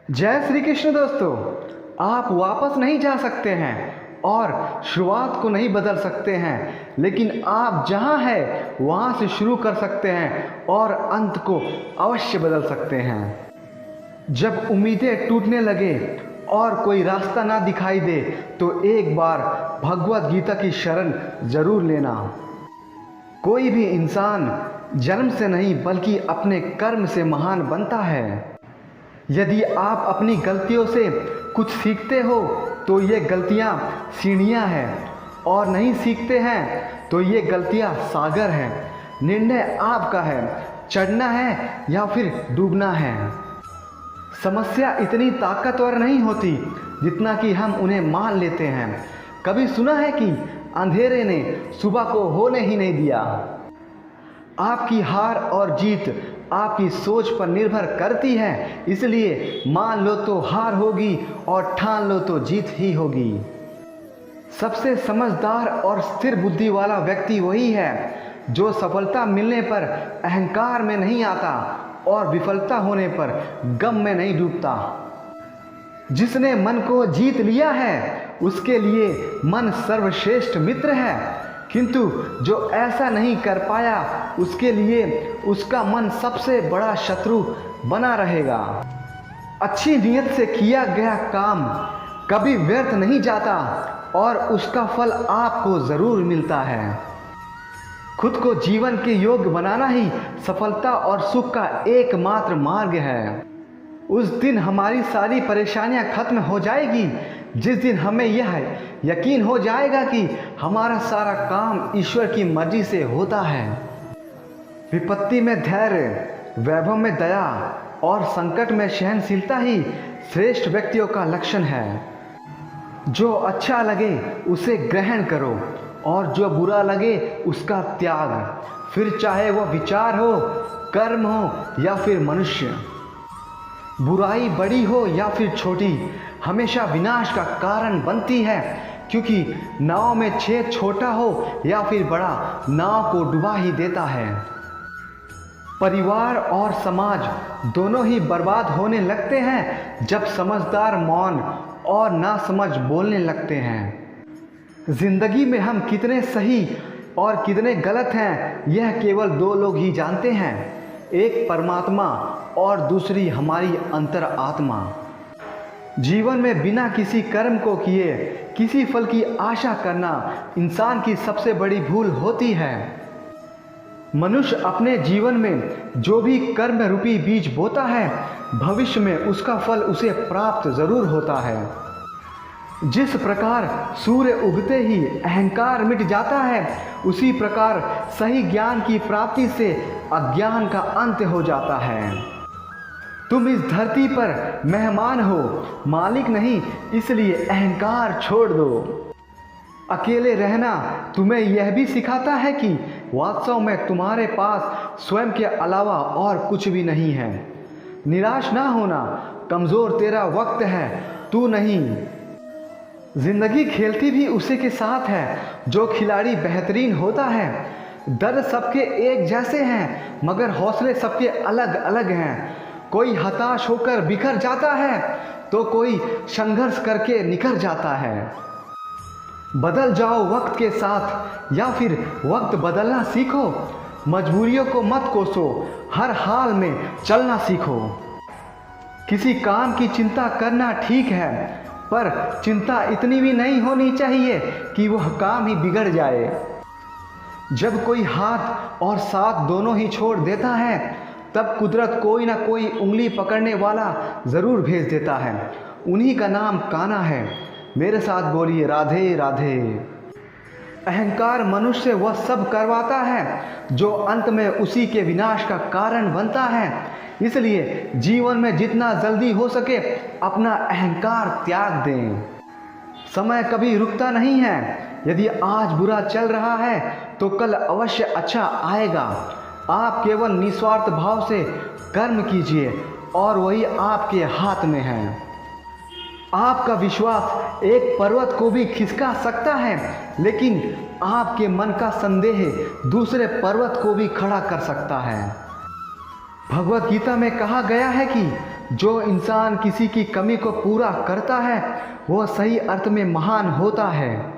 जय श्री कृष्ण दोस्तों। आप वापस नहीं जा सकते हैं और शुरुआत को नहीं बदल सकते हैं, लेकिन आप जहां हैं वहां से शुरू कर सकते हैं और अंत को अवश्य बदल सकते हैं। जब उम्मीदें टूटने लगे और कोई रास्ता ना दिखाई दे तो एक बार भगवत गीता की शरण जरूर लेना। कोई भी इंसान जन्म से नहीं बल्कि अपने कर्म से महान बनता है। यदि आप अपनी गलतियों से कुछ सीखते हो तो ये गलतियाँ सीढ़ियाँ हैं, और नहीं सीखते हैं तो ये गलतियाँ सागर हैं। निर्णय आपका है, चढ़ना है या फिर डूबना है। समस्या इतनी ताकतवर नहीं होती जितना कि हम उन्हें मान लेते हैं। कभी सुना है कि अंधेरे ने सुबह को होने ही नहीं दिया। आपकी हार और जीत आपकी सोच पर निर्भर करती है, इसलिए मान लो तो हार होगी और ठान लो तो जीत ही होगी। सबसे समझदार और स्थिर बुद्धि वाला व्यक्ति वही है जो सफलता मिलने पर अहंकार में नहीं आता और विफलता होने पर गम में नहीं डूबता। जिसने मन को जीत लिया है उसके लिए मन सर्वश्रेष्ठ मित्र है, किंतु जो ऐसा नहीं कर पाया उसके लिए उसका मन सबसे बड़ा शत्रु बना रहेगा। अच्छी नीयत से किया गया काम कभी व्यर्थ नहीं जाता और उसका फल आपको ज़रूर मिलता है। खुद को जीवन के योग्य बनाना ही सफलता और सुख का एकमात्र मार्ग है। उस दिन हमारी सारी परेशानियां खत्म हो जाएगी जिस दिन हमें यह यकीन हो जाएगा कि हमारा सारा काम ईश्वर की मर्जी से होता है। विपत्ति में धैर्य, वैभव में दया और संकट में सहनशीलता ही श्रेष्ठ व्यक्तियों का लक्षण है। जो अच्छा लगे उसे ग्रहण करो और जो बुरा लगे उसका त्याग, फिर चाहे वह विचार हो, कर्म हो या फिर मनुष्य। बुराई बड़ी हो या फिर छोटी हमेशा विनाश का कारण बनती है, क्योंकि नाव में छेद छोटा हो या फिर बड़ा, नाव को डुबा ही देता है। परिवार और समाज दोनों ही बर्बाद होने लगते हैं जब समझदार मौन और नासमझ बोलने लगते हैं। जिंदगी में हम कितने सही और कितने गलत हैं यह केवल दो लोग ही जानते हैं, एक परमात्मा और दूसरी हमारी अंतर आत्मा। जीवन में बिना किसी कर्म को किए किसी फल की आशा करना इंसान की सबसे बड़ी भूल होती है। मनुष्य अपने जीवन में जो भी कर्म रूपी बीज बोता है भविष्य में उसका फल उसे प्राप्त जरूर होता है। जिस प्रकार सूर्य उगते ही अहंकार मिट जाता है, उसी प्रकार सही ज्ञान की प्राप्ति से अज्ञान का अंत हो जाता है। तुम इस धरती पर मेहमान हो, मालिक नहीं, इसलिए अहंकार छोड़ दो। अकेले रहना तुम्हें यह भी सिखाता है कि वास्तव में तुम्हारे पास स्वयं के अलावा और कुछ भी नहीं है। निराश ना होना, कमज़ोर तेरा वक्त है, तू नहीं। जिंदगी खेलती भी उसी के साथ है जो खिलाड़ी बेहतरीन होता है। दर्द सबके एक जैसे हैं मगर हौसले सबके अलग अलग हैं। कोई हताश होकर बिखर जाता है तो कोई संघर्ष करके निखर जाता है। बदल जाओ वक्त के साथ या फिर वक्त बदलना सीखो। मजबूरियों को मत कोसो, हर हाल में चलना सीखो। किसी काम की चिंता करना ठीक है, पर चिंता इतनी भी नहीं होनी चाहिए कि वह काम ही बिगड़ जाए। जब कोई हाथ और साथ दोनों ही छोड़ देता है तब कुदरत कोई ना कोई उंगली पकड़ने वाला ज़रूर भेज देता है। उन्हीं का नाम कान्हा है। मेरे साथ बोलिए राधे राधे। अहंकार मनुष्य वह सब करवाता है जो अंत में उसी के विनाश का कारण बनता है। इसलिए जीवन में जितना जल्दी हो सके अपना अहंकार त्याग दें। समय कभी रुकता नहीं है। यदि आज बुरा चल रहा है तो कल अवश्य अच्छा आएगा। आप केवल निस्वार्थ भाव से कर्म कीजिए और वही आपके हाथ में है। आपका विश्वास एक पर्वत को भी खिसका सकता है, लेकिन आपके मन का संदेह दूसरे पर्वत को भी खड़ा कर सकता है। भगवत गीता में कहा गया है कि जो इंसान किसी की कमी को पूरा करता है वह सही अर्थ में महान होता है।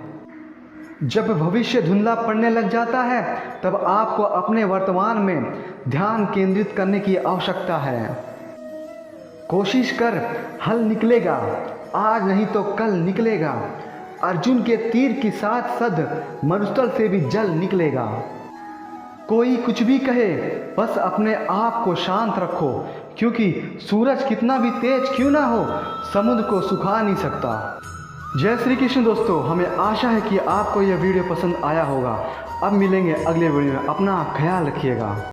जब भविष्य धुंधला पड़ने लग जाता है तब आपको अपने वर्तमान में ध्यान केंद्रित करने की आवश्यकता है। कोशिश कर, हल निकलेगा, आज नहीं तो कल निकलेगा। अर्जुन के तीर की साथ सद मरुस्थल से भी जल निकलेगा। कोई कुछ भी कहे, बस अपने आप को शांत रखो, क्योंकि सूरज कितना भी तेज क्यों ना हो, समुद्र को सुखा नहीं सकता। जय श्री कृष्ण दोस्तों, हमें आशा है कि आपको यह वीडियो पसंद आया होगा। अब मिलेंगे अगले वीडियो में, अपना ख्याल रखिएगा।